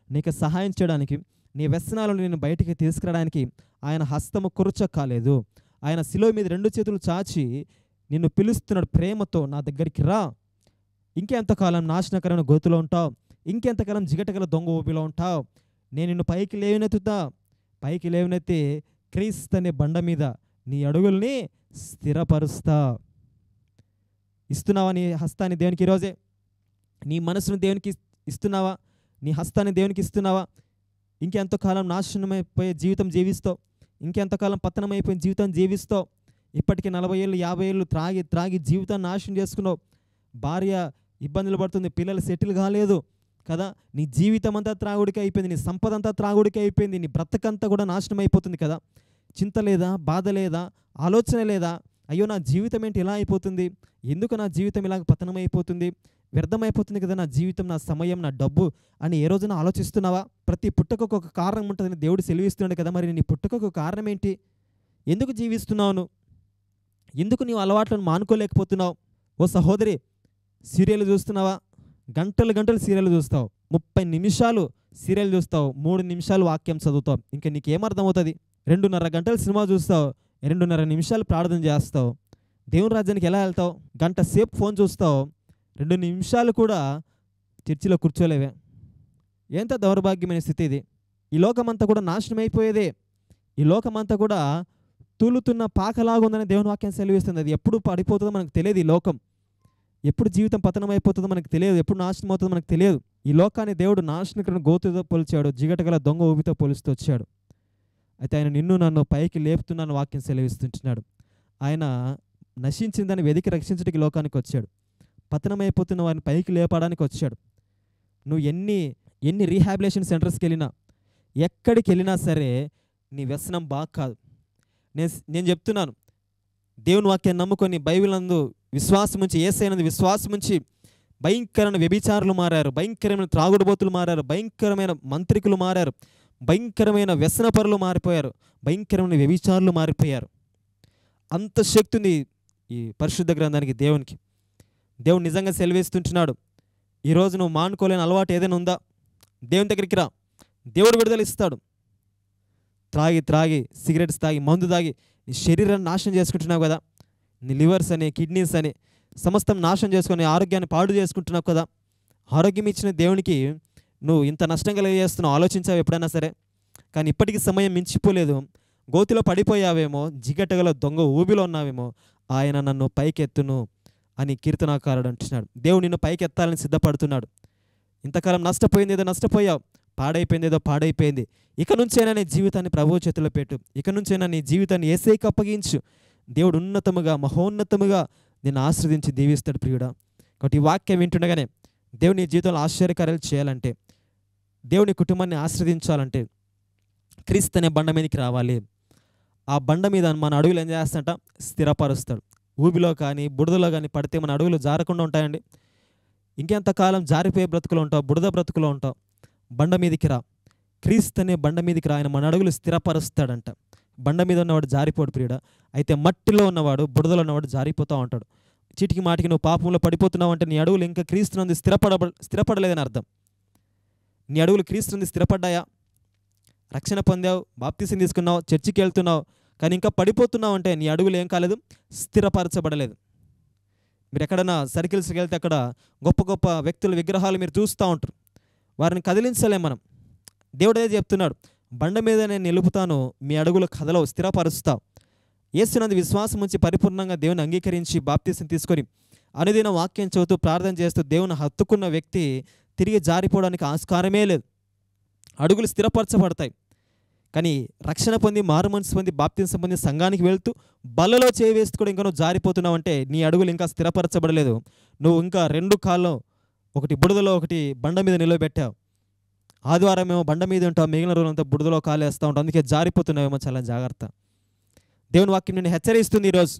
నీకు సహాయం చేయడానికి, నీ వ్యసనాలను నేను బయటికి తీసుకురావడానికి. ఆయన హస్తము కురచ కాలేదు. ఆయన శిలువ మీద 2 చేతులు చాచి నిన్ను పిలుస్తున్నాడు ప్రేమతో, నా దగ్గరికి రా. ఇంకెంతకాలం నాశనకరమైన గోతులో ఉంటావు? ఇంకెంతకాలం జిగటగల దొంగ ఊపిలో ఉంటావు? నేను నిన్ను పైకి లేవనెత్తుతా. పైకి లేవనెత్తి క్రీస్తు అనే బండ మీద నీ అడుగుల్ని స్థిరపరుస్తా. ఇస్తున్నావా నీ హస్తాన్ని దేవునికి? ఈరోజే నీ మనసును దేవునికి ఇస్తున్నావా? నీ హస్తాన్ని దేవునికి ఇస్తున్నావా? ఇంకెంతకాలం నాశనమైపోయే జీవితం జీవిస్తావు? ఇంకెంతకాలం పతనమైపోయిన జీవితం జీవిస్తావు? ఇప్పటికీ 40 ఏళ్ళు 50 ఏళ్ళు త్రాగి త్రాగి జీవితాన్ని నాశనం చేసుకున్నావు. భార్య ఇబ్బందులు పడుతుంది, పిల్లలు సెటిల్ కాలేదు కదా, నీ జీవితం అంతా త్రాగుడికి అయిపోయింది, నీ సంపద అంతా త్రాగుడికి అయిపోయింది, నీ బ్రతకంతా కూడా నాశనం అయిపోతుంది కదా. చింత లేదా? బాధ లేదా? ఆలోచన లేదా? అయ్యో నా జీవితం ఏంటి ఇలా అయిపోతుంది? ఎందుకు నా జీవితం ఇలాగ పతనం అయిపోతుంది? వ్యర్థమైపోతుంది కదా నా జీవితం, నా సమయం, నా డబ్బు అని ఏ రోజున ఆలోచిస్తున్నావా? ప్రతి పుట్టుకకు ఒక కారణం ఉంటుందని దేవుడు సెలవిస్తున్నాడు కదా. మరి నీ పుట్టుకకు కారణం ఏంటి? ఎందుకు జీవిస్తున్నావు? ఎందుకు నీవు అలవాట్లను మానుకోలేకపోతున్నావు? ఓ సహోదరి, సీరియల్ చూస్తున్నావా? గంటలు గంటలు సీరియల్ చూస్తావు, 30 నిమిషాలు సీరియల్ చూస్తావు, 3 నిమిషాలు వాక్యం చదువుతావు. ఇంకా నీకేమర్థమవుతుంది? 2:30 గంటలు సినిమా చూస్తావు, 2:30 నిమిషాలు ప్రార్థన చేస్తావు. దేవుని రాజ్యానికి ఎలా వెళ్తావు? గంట సేపు ఫోన్ చూస్తావు, 2 నిమిషాలు కూడా చర్చిలో కూర్చోలేవే. ఎంత దౌర్భాగ్యమైన స్థితి ఇది. ఈ లోకమంతా కూడా నాశనం అయిపోయేదే. ఈ లోకమంతా కూడా తూలుతున్న పాకలాగుందని దేవుని వాక్యం సెలవిస్తుంది. అది ఎప్పుడు పడిపోతుందో మనకు తెలియదు. ఈ లోకం ఎప్పుడు జీవితం పతనం అయిపోతుందో మనకు తెలియదు, ఎప్పుడు నాశనం అవుతుందో మనకు తెలియదు. ఈ లోకాన్ని దేవుడు నాశనకరణ గోతుతో పోల్చాడు, జిగటగల దొంగ ఊపితో పోలుస్తూ వచ్చాడు. అయితే ఆయన నిన్ను నన్ను పైకి లేపుతున్నాను వాక్యం సెలవిస్తుంటున్నాడు. ఆయన నశించిందని వెదికి రక్షించడానికి లోకానికి వచ్చాడు. పతనమైపోతున్న వారిని పైకి లేపడానికి వచ్చాడు. నువ్వు ఎన్ని రీహాబిలేషన్ సెంటర్స్కి వెళ్ళినా, ఎక్కడికి వెళ్ళినా సరే నీ వ్యసనం బాగా కాదు. నేను చెప్తున్నాను, దేవుని వాక్యాన్ని నమ్ముకొని బైబిల్ నందు విశ్వాసం ఉంచి, యేసయ్యనందు విశ్వాసం ఉంచి భయంకరమైన వ్యభిచారులు మారారు, భయంకరమైన త్రాగుడుబోతులు మారారు, భయంకరమైన మంత్రికులు మారారు, భయంకరమైన వ్యసనపరులు మారిపోయారు, భయంకరమైన వ్యభిచారులు మారిపోయారు. అంత శక్తి ఉంది ఈ పరిశుద్ధ గ్రంథానికి, దేవునికి. దేవుడు నిజంగా సెలవిస్తుంటున్నాడు, ఈరోజు నువ్వు మానుకోలేని అలవాటు ఏదైనా ఉందా? దేవుని దగ్గరికి రా, దేవుడు విడుదల ఇస్తాడు. త్రాగి సిగరెట్స్ తాగి, మందు తాగి నీ శరీరాన్ని నాశనం చేసుకుంటున్నావు కదా, నీ లివర్స్ అని, కిడ్నీస్ అని సమస్తం నాశనం చేసుకొని ఆరోగ్యాన్ని పాడు చేసుకుంటున్నావు కదా. ఆరోగ్యం ఇచ్చిన దేవునికి నువ్వు ఇంత నష్టం కలిగజేస్తున్నావు, ఆలోచించావు ఎప్పుడైనా సరే? కానీ ఇప్పటికీ సమయం మించిపోలేదు. గోతిలో పడిపోయావేమో, జిగటగల దొంగ ఊబిలో ఉన్నావేమో, ఆయన నన్ను పైకెత్తును అని కీర్తనాకారుడు అంటున్నాడు. దేవుడు నిన్ను పైకెత్తాలని సిద్ధపడుతున్నాడు. ఇంతకాలం నష్టపోయింది ఏదో నష్టపోయావు, పాడైపోయింది ఏదో పాడైపోయింది. ఇక నుంచైనా నీ జీవితాన్ని ప్రభువు చేతిలో పెట్టు, ఇక నుంచైనా నీ జీవితాన్ని యేసయ్యకి అప్పగించు. దేవుడు ఉన్నతముగా మహోన్నతముగా నిన్ను ఆశీర్వదించి దీవిస్తాడు ప్రియుడా. కాబట్టి ఈ వాక్యం వింటుండగానే దేవుని జీవితంలో ఆశ్చర్యకార్యాలు చేయాలంటే, దేవుని కుటుంబాన్ని ఆశీర్వదించాలంటే క్రీస్తు అనే బండ మీదకి రావాలి. ఆ బండ మీద మన అడుగులు ఏం చేస్తాడంట? స్థిరపరుస్తాడు. ఊబిలో కానీ బురదలో కానీ పడితే మన అడుగులు జారకుండా ఉంటాయండి. ఇంకెంతకాలం జారిపోయే బ్రతుకులో ఉంటావు, బురద బ్రతుకులో ఉంటావు. బండ మీదకి రా, క్రీస్తు అనే బండ మీదకి రా, ఆయన మన అడుగులు స్థిరపరుస్తాడంట. బండ మీద ఉన్నవాడు జారిపోడు ప్రియుడా. అయితే మట్టిలో ఉన్నవాడు, బురదలో ఉన్నవాడు జారిపోతూ ఉంటాడు. చీటికి మాటికి నువ్వు పాపంలో పడిపోతున్నావు అంటే నీ అడుగులు ఇంకా క్రీస్తునందు స్థిరపడలేదని అర్థం. నీ అడుగులు క్రీస్తునందు స్థిరపడ్డాయా? రక్షణ పొందావు, బాప్తిసం తీసుకున్నావు, చర్చికి వెళ్తున్నావు, కానీ ఇంకా పడిపోతున్నావు అంటే నీ అడుగులు ఏం కాలేదు, స్థిరపరచబడలేదు. మీరు ఎక్కడైనా సర్కిల్స్కి వెళ్తే అక్కడ గొప్ప గొప్ప వ్యక్తుల విగ్రహాలు మీరు చూస్తూ ఉంటారు. వారిని కదిలించలేం మనం. దేవుడు అదే చెప్తున్నాడు, బండ మీద నేను నిలుపుతాను, మీ అడుగులు కదలవు, స్థిరపరుస్తావు. యేసునందు విశ్వాసం ఉంచి పరిపూర్ణంగా దేవుని అంగీకరించి బాప్తీసం తీసుకొని అనుదిన వాక్యం చదువుతూ ప్రార్థన చేస్తూ దేవుని హత్తుకున్న వ్యక్తి తిరిగి జారిపోవడానికి ఆస్కారమే లేదు. అడుగులు స్థిరపరచబడతాయి. కానీ రక్షణ పొంది మారు మనసు పొంది బాప్తీసం పొంది సంఘానికి వెళ్తూ బలలో చేయి వేస్తూ కూడా ఇంకా నువ్వు జారిపోతున్నావు అంటే నీ అడుగులు ఇంకా స్థిరపరచబడలేదు. నువ్వు ఇంకా 2 కాళ్ళు, ఒకటి బుడదలో ఒకటి బండ మీద నిలబెట్టావు. ఆదివారం ఏమో బండ మీద ఉంటావు, మిగిలిన రోజులంతా బుడదలో కాలు వేస్తూ ఉంటావు. అందుకే జారిపోతున్నావేమో. చాలా జాగ్రత్త. దేవుని వాక్యం నిన్ను హెచ్చరిస్తుంది. ఈరోజు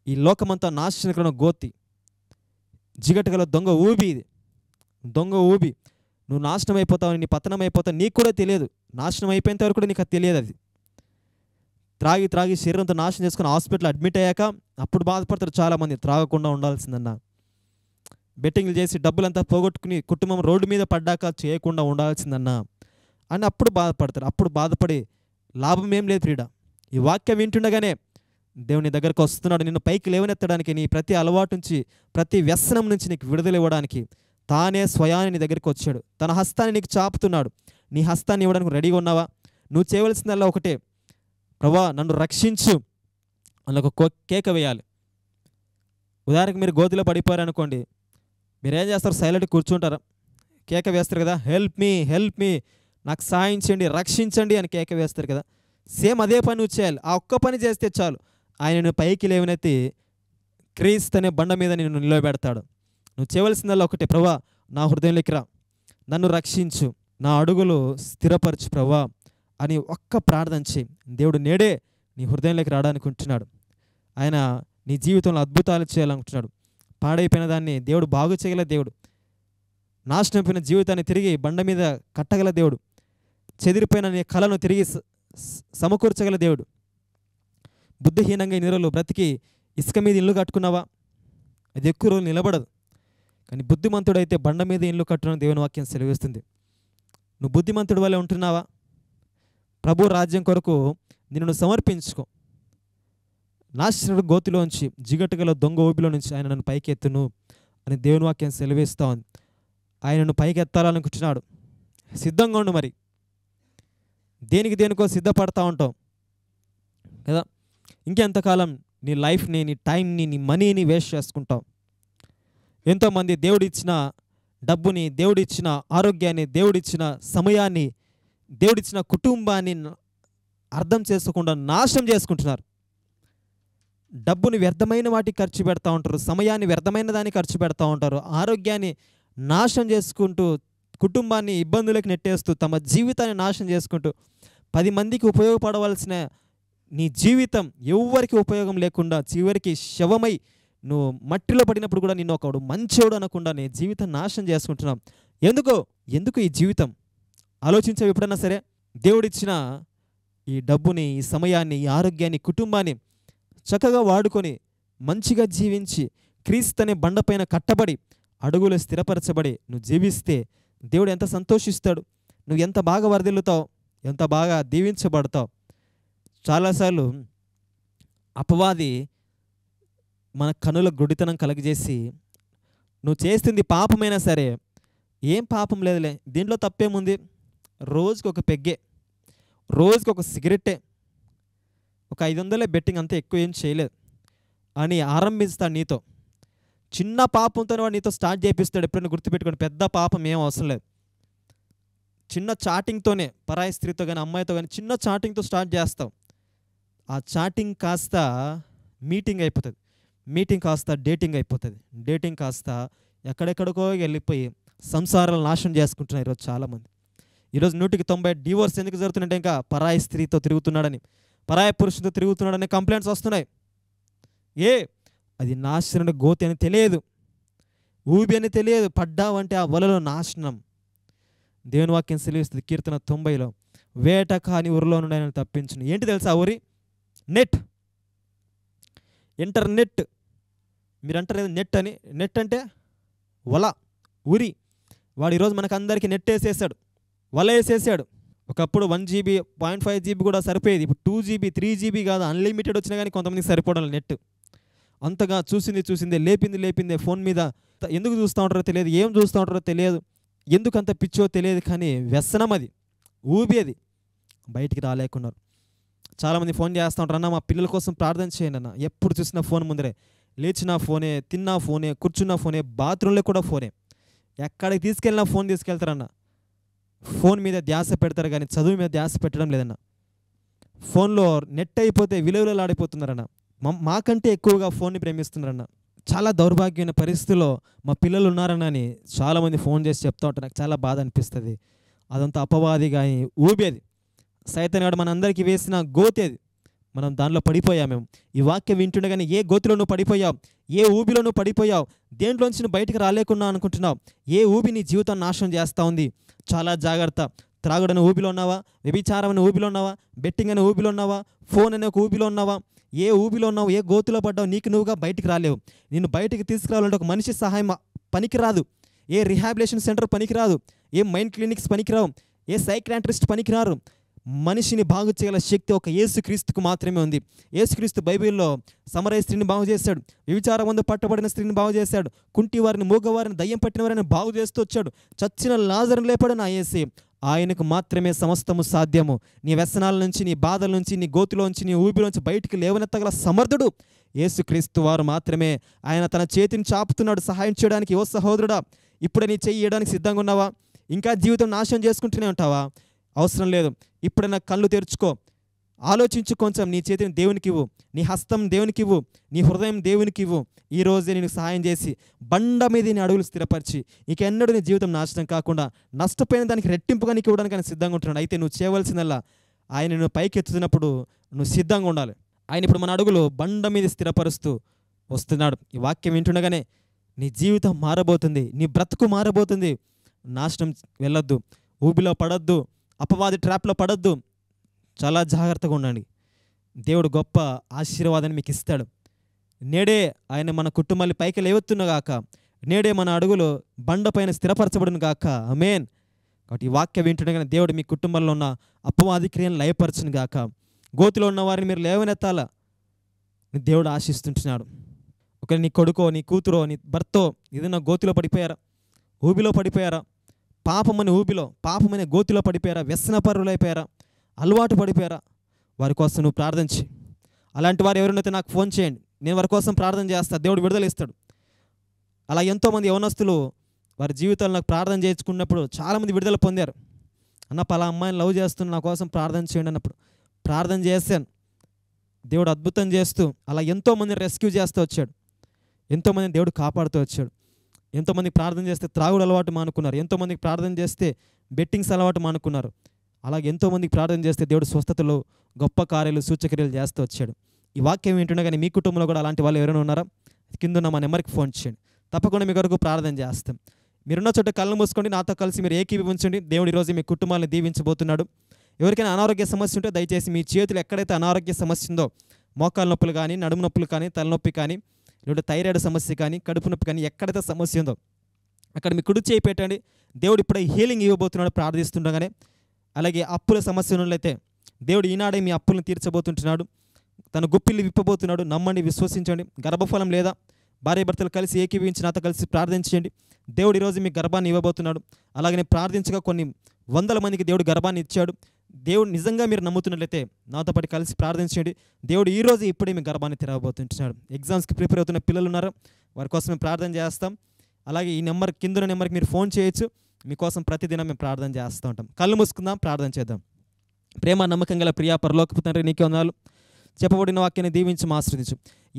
ఈ లోకమంతా నాశనకరమైన గోతి, జిగటగల దొంగ ఊబి. ఇది దొంగ ఊబి. నువ్వు నాశనం అయిపోతావు, నీ పతనం అయిపోతావు నీకు కూడా తెలియదు. నాశనం అయిపోయేంత వరకు కూడా నీకు అది తెలియదు. అది త్రాగి త్రాగి శరీరంతో నాశనం చేసుకుని హాస్పిటల్ అడ్మిట్ అయ్యాక అప్పుడు బాధపడతారు చాలామంది. త్రాగకుండా ఉండాల్సిందన్నా, బెట్టింగ్లు చేసి డబ్బులంతా పోగొట్టుకుని కుటుంబం రోడ్డు మీద పడ్డాక చేయకుండా ఉండాల్సిందన్నా అని అప్పుడు బాధపడతారు. అప్పుడు బాధపడి లాభం ఏం లేదు ప్రియుడా. ఈ వాక్యం వింటుండగానే దేవుని దగ్గరకు వస్తున్నాడు. నిన్ను పైకి లేవనెత్తడానికి, నీ ప్రతి అలవాటు నుంచి ప్రతి వ్యసనం నుంచి నీకు విడుదల ఇవ్వడానికి తానే స్వయాన్ని నీ దగ్గరికి వచ్చాడు. తన హస్తాన్ని నీకు చాపుతున్నాడు. నీ హస్తాన్ని ఇవ్వడానికి రెడీగా ఉన్నావా? నువ్వు చేయవలసిందల్లా ఒకటే, ప్రభువా నన్ను రక్షించు అని ఒక కేక వేయాలి. ఉదాహరణకు మీరు గోతిలో పడిపోయారనుకోండి, మీరేం చేస్తారు? సైలెంట్ కూర్చుంటారా? కేక వేస్తారు కదా, హెల్ప్ మీ, హెల్ప్ మీ, నాకు సాయించండి, రక్షించండి అని కేక వేస్తారు కదా. సేమ్ అదే పని నువ్వు చేయాలి. ఆ ఒక్క పని చేస్తే చాలు, ఆయనను పైకి లేవనెత్తి క్రీస్తు అనే బండ మీద నిన్ను నిలబెడతాడు. నువ్వు చేయవలసిందల్లా ఒకటే, ప్రభువా నా హృదయంలోకి రా, నన్ను రక్షించు, నా అడుగులు స్థిరపరచు ప్రభువా అని ఒక్క ప్రార్థన చేయి. దేవుడు నేడే నీ హృదయంలోకి రావడానికి ఉంటున్నాడు. ఆయన నీ జీవితంలో అద్భుతాలు చేయాలనుకుంటున్నాడు. పాడైపోయిన దాన్ని దేవుడు బాగు చేయగల దేవుడు. నాశనమైపోయిన జీవితాన్ని తిరిగి బండ మీద కట్టగల దేవుడు. చెదిరిపోయిన నీ కళను తిరిగి సమకూర్చగల దేవుడు. బుద్ధిహీనంగా ఇన్ని రోజులు బ్రతికి ఇసుక మీద ఇల్లు కట్టుకున్నావా? అది ఎక్కువ రోజులు నిలబడదు. కానీ బుద్ధిమంతుడైతే బండ మీద ఇల్లు కట్టున దేవుని వాక్యం సెలవిస్తుంది. నువ్వు బుద్ధిమంతుడి వల్లే ఉంటున్నావా? ప్రభు రాజ్యం కొరకు నిన్ను సమర్పించుకో. నాశనుడు గోతిలోంచి, జిగటగల దొంగ ఊబిలో నుంచి ఆయన నన్ను పైకి ఎత్తును అని దేవుని వాక్యం సెలవిస్తా ఉంది. ఆయనను పైకి ఎత్తాలనుకుంటున్నాడు. సిద్ధంగా ఉండు. మరి దేనికో సిద్ధపడతా ఉంటావు కదా. ఇంకెంతకాలం నీ లైఫ్ని, నీ టైంని, నీ మనీని వేస్ట్ చేసుకుంటావు. ఎంతోమంది దేవుడిచ్చిన డబ్బుని, దేవుడిచ్చిన ఆరోగ్యాన్ని, దేవుడిచ్చిన సమయాన్ని, దేవుడిచ్చిన కుటుంబాన్ని అర్థం చేసుకోకుండా నాశనం చేసుకుంటున్నారు. డబ్బుని వ్యర్థమైన వాటికి ఖర్చు పెడతా ఉంటారు, సమయాన్ని వ్యర్థమైన దానికి ఖర్చు పెడతా ఉంటారు, ఆరోగ్యాన్ని నాశనం చేసుకుంటూ, కుటుంబాన్ని ఇబ్బందులకు నెట్టేస్తూ, తమ జీవితాన్ని నాశనం చేసుకుంటూ, 10 మందికి ఉపయోగపడవలసిన నీ జీవితం ఎవ్వరికి ఉపయోగం లేకుండా చివరికి శవమై నువ్వు మట్టిలో పడినప్పుడు కూడా నిన్ను ఒకడు మంచోడు అనకుండా నీ జీవితం నాశనం చేసుకుంటున్నాం. ఎందుకు ఈ జీవితం? ఆలోచించావు ఎప్పుడన్నా సరే? దేవుడిచ్చిన ఈ డబ్బుని, ఈ సమయాన్ని, ఈ ఆరోగ్యాన్ని, కుటుంబాన్ని చక్కగా వాడుకొని మంచిగా జీవించి క్రీస్తు అనే బండపైన కట్టబడి అడుగులు స్థిరపరచబడి నువ్వు జీవిస్తే దేవుడు ఎంత సంతోషిస్తాడు. నువ్వు ఎంత బాగా వర్ధిల్లుతావు, ఎంత బాగా దీవించబడతావు. చాలాసార్లు అపవాది మన కనుల గుడితనం కలగజేసి, నువ్వు చేస్తుంది పాపమైనా సరే, ఏం పాపం లేదులే, దీంట్లో తప్పేముంది, రోజుకి ఒక పెగ్గే, రోజుకి ఒక సిగరెట్టే, ఒక 500 బెట్టింగ్ అంతే, ఎక్కువ ఏం చేయలేదు అని ఆరంభిస్తాడు నీతో. చిన్న పాపంతో వాడు నీతో స్టార్ట్ చేపిస్తాడు. ఎప్పుడైనా గుర్తుపెట్టుకోండి, పెద్ద పాపం ఏం అవసరం లేదు. చిన్న చాటింగ్తోనే, పరాయి స్త్రీతో కానీ అమ్మాయితో కానీ చిన్న చాటింగ్తో స్టార్ట్ చేస్తావు. ఆ చాటింగ్ కాస్త మీటింగ్ అయిపోతుంది, మీటింగ్ కాస్త డేటింగ్ అయిపోతుంది, డేటింగ్ కాస్త ఎక్కడెక్కడికో వెళ్ళిపోయి సంసారాలు నాశనం చేసుకుంటున్నారు ఈరోజు చాలామంది. ఈరోజు 190 డివోర్స్ ఎందుకు జరుగుతుందంటే ఇంకా పరాయి స్త్రీతో తిరుగుతున్నాడని, పరాయి పురుషులతో తిరుగుతున్నాడని కంప్లైంట్స్ వస్తున్నాయి. అది నాశనం గోతి అని తెలియదు, ఊబి అని తెలియదు. పడ్డావంటే ఆ వలలో నాశనం. దేవుని వాక్యం సెలవిస్తుంది కీర్తన 90లో, వేట కాని ఊరిలో నుండి ఆయన తప్పించును. ఏంటి తెలుసా ఊరి? Net, internet. మీరు అంటారు నెట్ అని. నెట్ అంటే వల, ఉరి. వాడు ఈరోజు మనకు అందరికీ నెట్ వేసేసాడు, వల వేసేసాడు. ఒకప్పుడు 1 GB 0.5 GB కూడా సరిపోయేది. ఇప్పుడు 2 GB 3 GB కాదు, అన్లిమిటెడ్ వచ్చినా కానీ కొంతమందికి సరిపోవడం నెట్. అంతగా చూసిందే లేపిందే ఫోన్ మీద. ఎందుకు చూస్తూ ఉంటారో తెలియదు, ఏం చూస్తూ ఉంటారో తెలియదు, ఎందుకు అంత పిచ్చో తెలియదు. కానీ వ్యసనం అది, ఊబి అది, బయటికి రాలేకున్నారు. చాలామంది ఫోన్ చేస్తూ ఉంటారు, అన్న మా పిల్లల కోసం ప్రార్థన చేయండి అన్న. ఎప్పుడు చూసినా ఫోన్ ముందరే, లేచినా ఫోనే, తిన్నా ఫోనే, కూర్చున్నా ఫోనే, బాత్రూంలో కూడా ఫోనే, ఎక్కడికి తీసుకెళ్ళినా ఫోన్ తీసుకెళ్తారన్న. ఫోన్ మీద ధ్యాస పెడతారు కానీ చదువు మీద ధ్యాస పెట్టడం లేదన్న. ఫోన్లో నెట్ అయిపోతే విలువలాడిపోతున్నారన్న. మాకంటే ఎక్కువగా ఫోన్ని ప్రేమిస్తున్నారన్న. చాలా దౌర్భాగ్యమైన పరిస్థితుల్లో మా పిల్లలు ఉన్నారన్న అని చాలామంది ఫోన్ చేసి చెప్తూ ఉంటారు. నాకు చాలా బాధ అనిపిస్తుంది. అదంతా అపవాది కానీ ఊబేది, సైతానుగాడు మనందరికీ వేసిన గోతేది. మనం దానిలో పడిపోయాం. మేము ఈ వాక్యం వింటుండగానే ఏ గోతిలో నువ్వు పడిపోయావు, ఏ ఊబిలో నువ్వు పడిపోయావు, దేంట్లోంచి నువ్వు బయటకు రాలేకున్నా అనుకుంటున్నావు, ఏ ఊబి నీ జీవితం నాశనం చేస్తూ ఉంది, చాలా జాగ్రత్త. త్రాగుడని ఊబిలో ఉన్నావా, వ్యభిచారం అనే ఊబిలో ఉన్నావా, బెట్టింగ్ అనే ఊబిలో ఉన్నావా, ఫోన్ అనే ఒక ఊబిలో ఉన్నావా, ఏ ఊబిలో ఉన్నావు, ఏ గోతులో పడ్డావు, నీకు నువ్వుగా బయటికి రాలేవు. నిన్ను బయటికి తీసుకురావాలంటే ఒక మనిషి సహాయం పనికిరాదు, ఏ రిహాబిలేషన్ సెంటర్ పనికిరాదు, ఏ మైండ్ క్లినిక్స్ పనికిరావు, ఏ సైక్రాంట్రిస్ట్ పనికిరారు. మనిషిని బాగు చేయగల శక్తి ఒక యేసుక్రీస్తుకు మాత్రమే ఉంది. యేసుక్రీస్తు బైబిల్లో సమరయ స్త్రీని బాగు చేశాడు, వ్యభిచారం ముందు పట్టబడిన స్త్రీని బాగు చేశాడు, కుంటి వారిని, మూగవారిని, దయ్యం పట్టిన వారిని బాగు చేస్తూ వచ్చాడు, చచ్చిన లాజరును లేపాడు నా యేసే. ఆయనకు మాత్రమే సమస్తము సాధ్యము. నీ వ్యసనాల నుంచి, నీ బాధల నుంచి, నీ గోతులోంచి, నీ ఊబిలోంచి బయటికి లేవనెత్తగల సమర్థుడు యేసుక్రీస్తు వారు మాత్రమే. ఆయన తన చేతిని చాపుతున్నాడు సహాయం చేయడానికి. ఓ సహోదరుడా, ఇప్పుడే నీ చెయ్యి ఇవ్వడానికి సిద్ధంగా ఉన్నావా? ఇంకా జీవితం నాశనం చేసుకుంటూనే ఉంటావా? అవసరం లేదు. ఇప్పుడైనా కళ్ళు తెరుచుకో, ఆలోచించు, కొంచెం నీ చేతిని దేవునికి ఇవ్వు, నీ హస్తం దేవునికి ఇవ్వు, నీ హృదయం దేవునికి ఇవ్వు. ఈరోజే నేను సహాయం చేసి బండ మీద నీ అడుగులు స్థిరపరిచి నీకెన్నడూ నీ జీవితం నాశనం కాకుండా నష్టపోయిన దానికి రెట్టింపుగా నీకు ఇవ్వడానికి ఆయన సిద్ధంగా ఉంటున్నాడు. అయితే నువ్వు చేయవలసిందల్లా, ఆయన నువ్వు పైకి ఎత్తుతున్నప్పుడు నువ్వు సిద్ధంగా ఉండాలి. ఆయన ఇప్పుడు మన అడుగులు బండ మీద స్థిరపరుస్తూ వస్తున్నాడు. ఈ వాక్యం వింటుండగానే నీ జీవితం మారబోతుంది, నీ బ్రతుకు మారబోతుంది. నాశనం వెళ్ళొద్దు, ఊబిలో పడొద్దు, అపవాది ట్రాప్లో పడొద్దు. చాలా జాగ్రత్తగా ఉండండి. దేవుడు గొప్ప ఆశీర్వాదాన్ని మీకు ఇస్తాడు. నేడే ఆయన మన కుటుంబాన్ని పైకి లేవెత్తునుగాక, నేడే మన అడుగులు బండపైన స్థిరపరచబడును గాక. ఆమేన్. కాబట్టి ఈ వాక్యం వింటుండగానే దేవుడు మీ కుటుంబంలో ఉన్న అపవాది క్రియలను లయపరచును గాక. గోతిలో ఉన్న వారిని మీరు లేవనెత్తాలా దేవుడు ఆశిస్తుంటున్నాడు. ఒకవేళ నీ కొడుకో, నీ కూతురో, నీ భర్తో ఏదైనా గోతిలో పడిపోయారా, ఊబిలో పడిపోయారా, పాపమనే ఊబిలో, పాపమనే గోతిలో పడిపోయారా, వ్యసనపరులైపోయారా, అలవాటు పడిపోయారా, వారి కోసం నువ్వు ప్రార్థన చేయి. అలాంటి వారు ఎవరైనా నాకు ఫోన్ చేయండి, నేను వారి కోసం ప్రార్థన చేస్తాను, దేవుడు విడుదల ఇస్తాడు. అలా ఎంతోమంది యవనస్తులు వారి జీవితాలు నాకు ప్రార్థన చేయించుకున్నప్పుడు చాలామంది విడుదల పొందారు. అన్న పలా అమ్మాయిని లవ్ చేస్తున్న, నా కోసం ప్రార్థన చేయండి అన్నప్పుడు ప్రార్థన చేశాను. దేవుడు అద్భుతం చేస్తూ అలా ఎంతోమందిని రెస్క్యూ చేస్తూ వచ్చాడు. ఎంతోమందిని దేవుడు కాపాడుతూ వచ్చాడు. ఎంతోమందికి ప్రార్థన చేస్తే త్రాగుడు అలవాటు మానుకున్నారు, ఎంతోమందికి ప్రార్థన చేస్తే బెట్టింగ్స్ అలవాటు మానుకున్నారు. అలాగే ఎంతోమందికి ప్రార్థన చేస్తే దేవుడు స్వస్థతలు, గొప్ప కార్యాలు, సూచక్రియలు చేస్తూ వచ్చాడు. ఈ వాక్యం ఏంటంటే కానీ మీ కుటుంబంలో కూడా అలాంటి వాళ్ళు ఎవరైనా ఉన్నారా? కింద ఉన్న మా నెంబర్కి ఫోన్ చేయండి, తప్పకుండా మీ కొరకు ప్రార్థన చేస్తాం. మీరున్న చోట కళ్ళు మూసుకోండి, నాతో కలిసి మీరు ఏకీభవించండి. దేవుడు ఈరోజు మీ కుటుంబాలను దీవించబోతున్నాడు. ఎవరికైనా అనారోగ్య సమస్య ఉంటే దయచేసి మీ చేతులు ఎక్కడైతే అనారోగ్య సమస్య ఉందో, మోకాళ్ళ నొప్పులు కానీ, నడుము నొప్పులు కానీ, తలనొప్పి కానీ, లేదంటే థైరాయిడ్ సమస్య కానీ, కడుపు నొప్పి కానీ, ఎక్కడైతే సమస్య ఉందో అక్కడ మీ కుడి చేయి పెట్టండి. దేవుడు ఇప్పుడే హీలింగ్ ఇవ్వబోతున్నాడు ప్రార్థిస్తుండగానే. అలాగే అప్పుల సమస్య ఉన్నట్లయితే దేవుడు ఈనాడే మీ అప్పులను తీర్చబోతుంటున్నాడు, తన గుప్పిల్ని విప్పబోతున్నాడు. నమ్మండి, విశ్వసించండి. గర్భఫలం లేదా భార్య భర్తలు కలిసి ఏకీభవించి నాతో కలిసి ప్రార్థించండి. దేవుడు ఈరోజు మీకు గర్భాన్ని ఇవ్వబోతున్నాడు. అలాగనే ప్రార్థించగా కొన్ని వందల మందికి దేవుడు గర్భాన్ని ఇచ్చాడు. దేవుడు నిజంగా మీరు నమ్ముతున్నట్లయితే నాతో పాటు కలిసి ప్రార్థించండి. దేవుడు ఈరోజు ఇప్పుడే మీ గర్భాన్ని తెరవబోతుంటున్నాడు. ఎగ్జామ్స్కి ప్రిపేర్ అవుతున్న పిల్లలు ఉన్నారు, వారి కోసం మేము ప్రార్థన చేస్తాం. అలాగే ఈ నెంబర్, కింద నెంబర్కి మీరు ఫోన్ చేయొచ్చు. మీకోసం ప్రతిదినం మేము ప్రార్థన చేస్తూ ఉంటాం. కళ్ళు మూసుకుందాం, ప్రార్థన చేద్దాం. ప్రేమ నమ్మకం గల ప్రియా పరలోకపు తండ్రి, నీకే వందనాలు. చెప్పబడిన వాక్యాన్ని దీవించి ఆశీర్వదించు.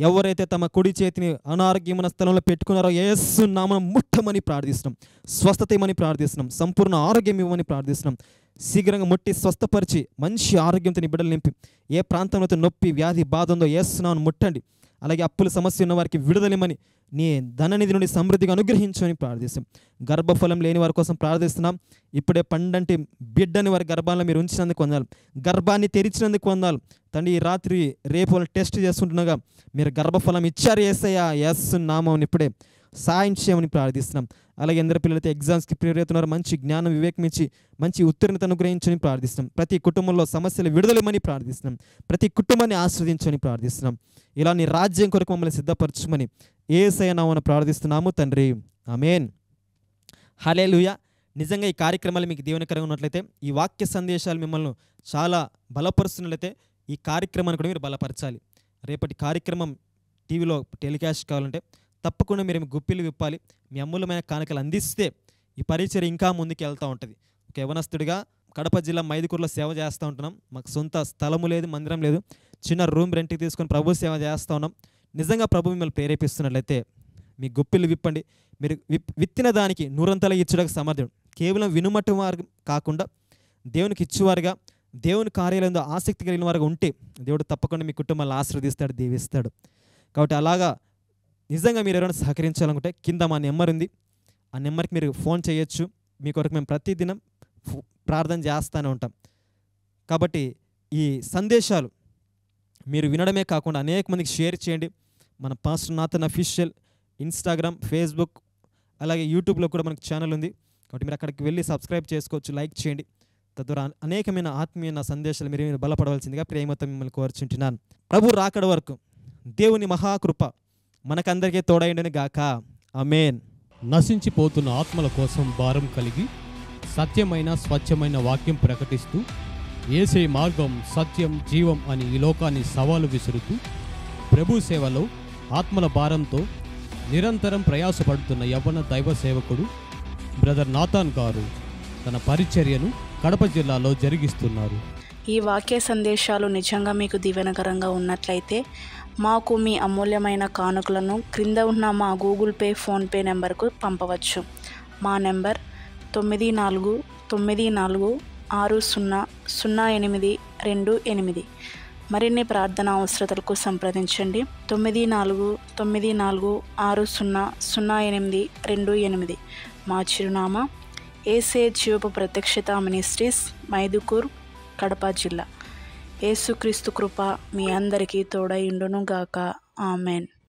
ఎవరైతే తమ కుడి చేతిని అనారోగ్యమైన స్థలంలో పెట్టుకున్నారో యేసు నామమున ముట్టమని ప్రార్థిస్తున్నాం. స్వస్థత ఇవ్వమని ప్రార్థిస్తున్నాం. సంపూర్ణ ఆరోగ్యం ఇవ్వమని ప్రార్థిస్తున్నాం. శీఘ్రంగా ముట్టి స్వస్థపరిచి మంచి ఆరోగ్యంతో నీ బిడ్డలు నింపి, ఏ ప్రాంతంలో నొప్పి, వ్యాధి, బాధ ఉందో యేసు నామమున ముట్టండి. అలాగే అప్పుల సమస్య ఉన్న వారికి విడుదలమని, నీ ధననిధి నుండి సమృద్ధిగా అనుగ్రహించమని ప్రార్థిస్తాం. గర్భఫలం లేని వారి కోసం ప్రార్థిస్తున్నాం. ఇప్పుడే పండంటి బిడ్డని వారి గర్భాలను మీరు ఉంచినందుకు వందాలు, గర్భాన్ని తెరిచినందుకు వందాలు తండ్రి. ఈ రాత్రి రేపు వాళ్ళు టెస్ట్ చేస్తుండగా మీరు గర్భఫలం ఇచ్చారు యేసయ్యా. యేసు నామమున ఇప్పుడే సాయం చేయమని ప్రార్థిస్తున్నాం. అలాగే ఎందరు పిల్లలైతే ఎగ్జామ్స్కి ప్రిపేర్ అవుతున్నారు, మంచి జ్ఞానం, వివేకం ఇచ్చి మంచి ఉత్తీర్ణత అనుగ్రహించని ప్రార్థిస్తున్నాం. ప్రతి కుటుంబంలో సమస్యలు విడుదలమని ప్రార్థిస్తున్నాం. ప్రతి కుటుంబాన్ని ఆస్వాదించని ప్రార్థిస్తున్నాం. ఇలా నీ రాజ్యం కొరకు మమ్మల్ని సిద్ధపరచమని యేసయ్య నామమున ప్రార్థిస్తున్నాము తండ్రి. ఆమేన్. హల్లెలూయా. నిజంగా ఈ కార్యక్రమాలు మీకు దీవెనకరంగా ఉన్నట్లయితే, ఈ వాక్య సందేశాలు మిమ్మల్ని చాలా బలపరుస్తున్నట్లయితే ఈ కార్యక్రమాన్ని కూడా మీరు బలపరచాలి. రేపటి కార్యక్రమం టీవీలో టెలికాస్ట్ కావాలంటే తప్పకుండా మీరు మీ గుప్పిలు విప్పాలి. మీ అమూల్యమైన కానుకలు అందిస్తే ఈ పరిచర్య ఇంకా ముందుకు వెళ్తూ ఉంటుంది. ఒక యవనస్తుడిగా కడప జిల్లా మైదుకూరులో సేవ చేస్తూ ఉంటున్నాం. మాకు సొంత స్థలము లేదు, మందిరం లేదు. చిన్న రూమ్ రెంట్కి తీసుకొని ప్రభు సేవ చేస్తూ ఉన్నాం. నిజంగా ప్రభు మిమ్మల్ని ప్రేరేపిస్తున్నట్లయితే మీ గుప్పిలు విప్పండి. మీరు విత్తిన దానికి నూరంతలా ఇచ్చుటకు సమర్థుడు. కేవలం వినుమటి వారు కాకుండా దేవునికి ఇచ్చేవారుగా, దేవుని కార్యాలయంలో ఆసక్తి కలిగిన వారుగా ఉంటే దేవుడు తప్పకుండా మీ కుటుంబాలను ఆశీర్వదిస్తాడు, దీవిస్తాడు. కాబట్టి అలాగా నిజంగా మీరు ఎవరైనా సహకరించాలనుకుంటే కింద మా నెంబర్ ఉంది. ఆ నెంబర్కి మీరు ఫోన్ చేయొచ్చు. మీ కొరకు మేము ప్రతిదినం ప్రార్థన చేస్తూనే ఉంటాం. కాబట్టి ఈ సందేశాలు మీరు వినడమే కాకుండా అనేక మందికి షేర్ చేయండి. మన pastor Nathan official Instagram, Facebook, అలాగే యూట్యూబ్లో కూడా మనకు ఛానల్ ఉంది. కాబట్టి మీరు అక్కడికి వెళ్ళి సబ్స్క్రైబ్ చేసుకోవచ్చు, లైక్ చేయండి. తద్వారా అనేకమైన ఆత్మీయ సందేశాలు మీరు బలపడవలసిందిగా ప్రేమతో మిమ్మల్ని కోరుచుంటున్నాను. ప్రభు రాకడ వరకు దేవుని మహాకృప మనకందరికీ తోడైండని గాక. ఆమేన్. నశించిపోతున్న ఆత్మల కోసం భారం కలిగి సత్యమైన స్వచ్ఛమైన వాక్యం ప్రకటిస్తూ యేసే మార్గం, సత్యం, జీవం అని ఈ లోకాన్ని సవాలు విసురుతూ ప్రభు సేవలో ఆత్మల భారంతో నిరంతరం ప్రయాసపడుతున్న యవ్వన దైవ సేవకుడు బ్రదర్ నాథన్ గారు తన పరిచర్యను కడప జిల్లాలో జరిగిస్తున్నారు. ఈ వాక్య సందేశాలు నిజంగా మీకు దీవెనకరంగా ఉన్నట్లయితే మాకు మీ అమూల్యమైన కానుకలను క్రింద ఉన్న మా గూగుల్ పే, ఫోన్పే నెంబర్కు పంపవచ్చు. మా నెంబర్ 9444600828. మరిన్ని ప్రార్థన అవసరతలకు సంప్రదించండి. 9444600828. మా చిరునామా ఏసే జీవపు ప్రత్యక్షత మినిస్ట్రీస్, మైదుకూర్, కడప జిల్లా. యేసుక్రీస్తు కృప మీ అందరికీ తోడైయుండును గాక. ఆమెన్.